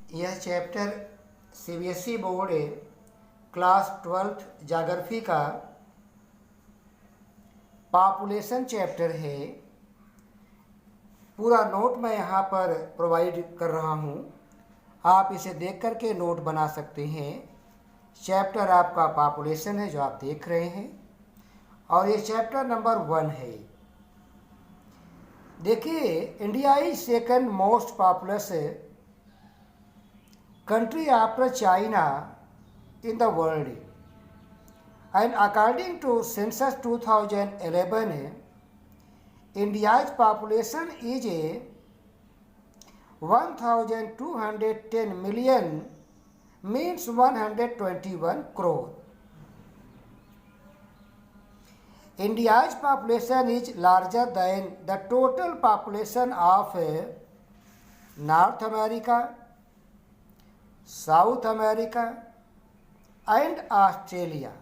यह chapter CBSE board class 12th geography का population chapter है। पूरा नोट मैं यहाँ पर प्रोवाइड कर रहा हूँ, आप इसे देख कर के नोट बना सकते हैं। चैप्टर आपका पॉपुलेशन है जो आप देख रहे हैं, और ये चैप्टर नंबर 1 है। देखिए, India is second most populous country after China in the world, and according to census 2011, India's population is 1210 million, means 121 crore. India's population is larger than the total population of North America, south America and Australia.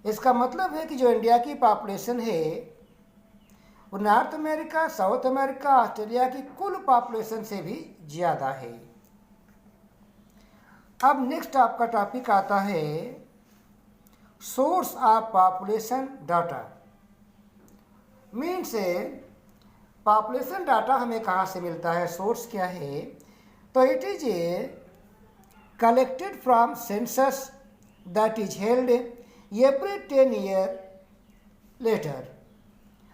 इसका मतलब है कि जो India की population है वो north America, south America, Australia की कुल पॉपुलेशन से भी ज़्यादा है। अब नेक्स्ट आपका टॉपिक आता है source of population data. Means population data हमें कहाँ से मिलता है, सोर्स क्या है? तो it is collected from census that is held every 10 year later,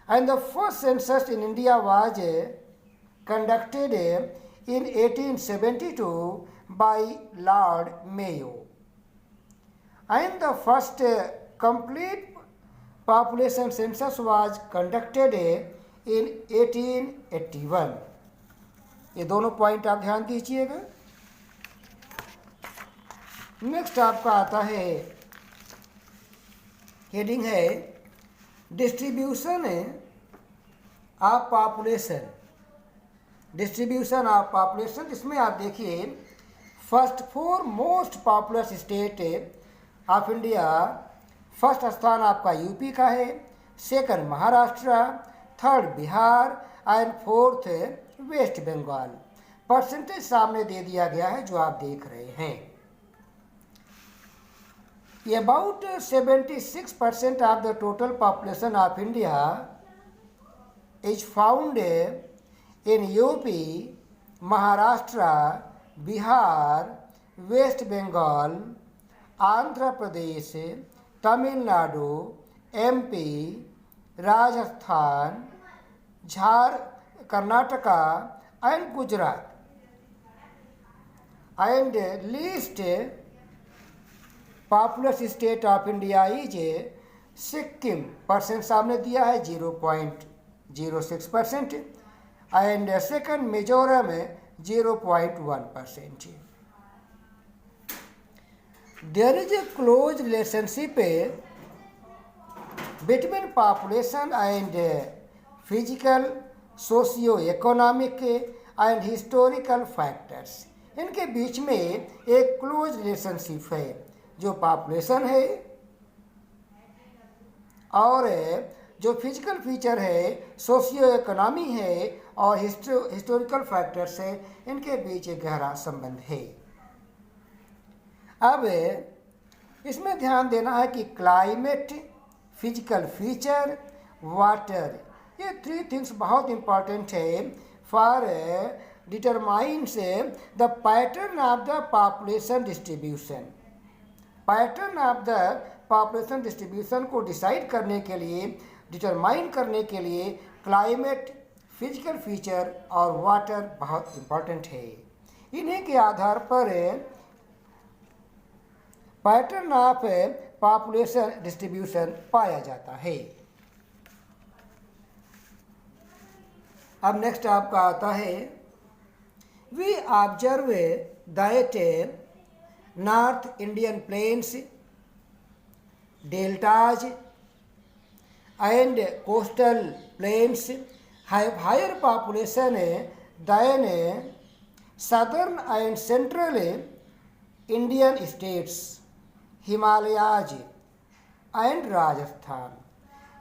and the first census in India was conducted in 1872 by Lord Mayo, and the first complete population census was conducted in 1881। ये दोनों point आप ध्यान दीजिएगा। Next आपका आता है, heading है distribution of population. Distribution of population, इसमें आप देखिए first 4 most populous state of India. First स्थान आपका यूपी का है, second Maharashtra, third Bihar and fourth West Bengal. Percentage सामने दे दिया गया है जो आप देख रहे हैं। About 76% of the total population of India is found in UP, Maharashtra, Bihar, waste Bengal, Andhra Pradesh, Tamil Nadu, MP, Rajasthan, Karnataka and Gujarat. And least populous state of India is Sikkim. Percent सामने दिया है 0.06%, and second Mizoram 0.1%। There is a close relationship between population and physical, socio-economic and historical factors। इनके बीच में एक close relationship है। जो population है और जो फिजिकल फीचर है, सोशियो इकोनॉमी है और हिस्टोरिकल फैक्टर्स है, इनके बीच एक गहरा संबंध है। अब इसमें ध्यान देना है कि क्लाइमेट, फिजिकल फीचर, वाटर, ये 3 थिंग्स बहुत इंपॉर्टेंट है for determines the pattern of the population distribution. Pattern of the population distribution को डिसाइड करने के लिए, डिटरमाइन करने के लिए क्लाइमेट, फिजिकल फीचर और वाटर बहुत इंपॉर्टेंट है। इन्हीं के आधार पर पैटर्न ऑफ पॉपुलेशन डिस्ट्रीब्यूशन पाया जाता है। अब नेक्स्ट आपका आता है we observe that north Indian plains, deltas and coastal plains have higher population than southern and central Indian states, Himalayas and Rajasthan.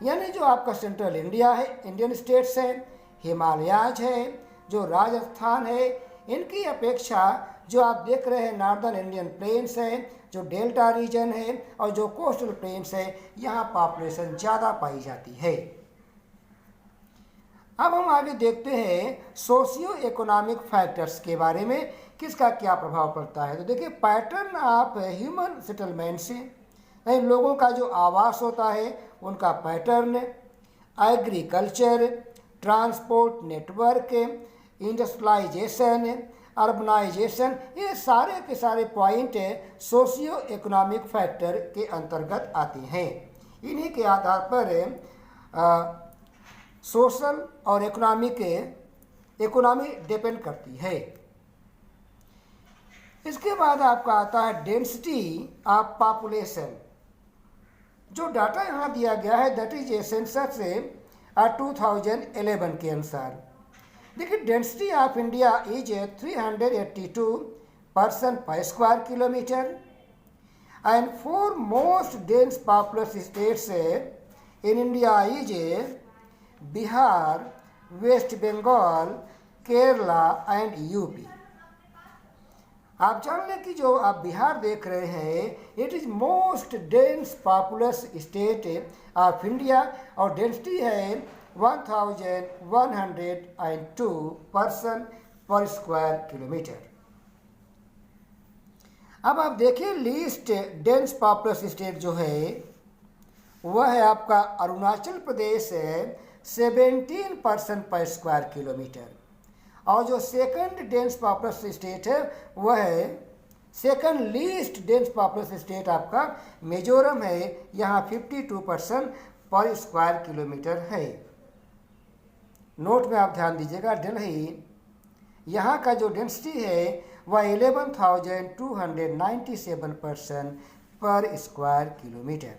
यानी जो आपका सेंट्रल इंडिया है, इंडियन स्टेट्स है, हिमालयाज है, जो राजस्थान है, इनकी अपेक्षा जो आप देख रहे हैं नॉर्दर्न इंडियन प्लेन्स है, जो डेल्टा रीजन है और जो कोस्टल प्लेन्स है, यहाँ पॉपुलेशन ज़्यादा पाई जाती है। अब हम आगे देखते हैं सोशियो इकोनॉमिक फैक्टर्स के बारे में, किसका क्या प्रभाव पड़ता है। तो देखिए, पैटर्न ऑफ ह्यूमन सेटलमेंट से, लोगों का जो आवास होता है उनका pattern, agriculture, transport network, industrialisation, urbanisation, ये सारे के सारे पॉइंट सोशियो इकोनॉमिक फैक्टर के अंतर्गत आते हैं। इन्हीं के आधार पर सोशल और इकोनॉमी डिपेंड करती है। इसके बाद आपका आता है डेंसिटी ऑफ पॉपुलेशन। जो डाटा यहाँ दिया गया है दैट इज ए सेंसस 2011 के अनुसार। देखिए, density of India is 382 person per square kilometre and 4 most dense populous states in India is Bihar, waste Bengal, Kerala and UP. आप जान लें कि जो आप बिहार देख रहे हैं, it is most dense populace state of India और डेंसिटी है 1102 पर्सन पर स्क्वायर किलोमीटर। अब आप देखिए लीस्ट डेंस पॉपुलस स्टेट जो है वह है आपका अरुणाचल प्रदेश है 17 पर्सन पर स्क्वायर किलोमीटर, और जो सेकंड डेंस पॉपुलस स्टेट है वह है second least dense populous state आपका मिजोरम है, यहाँ 52 पर्सन पर स्क्वायर किलोमीटर है। नोट में आप ध्यान दीजिएगा, दिल्ली यहाँ का जो डेंसिटी है वह 11,297 पर्सन पर स्क्वायर किलोमीटर।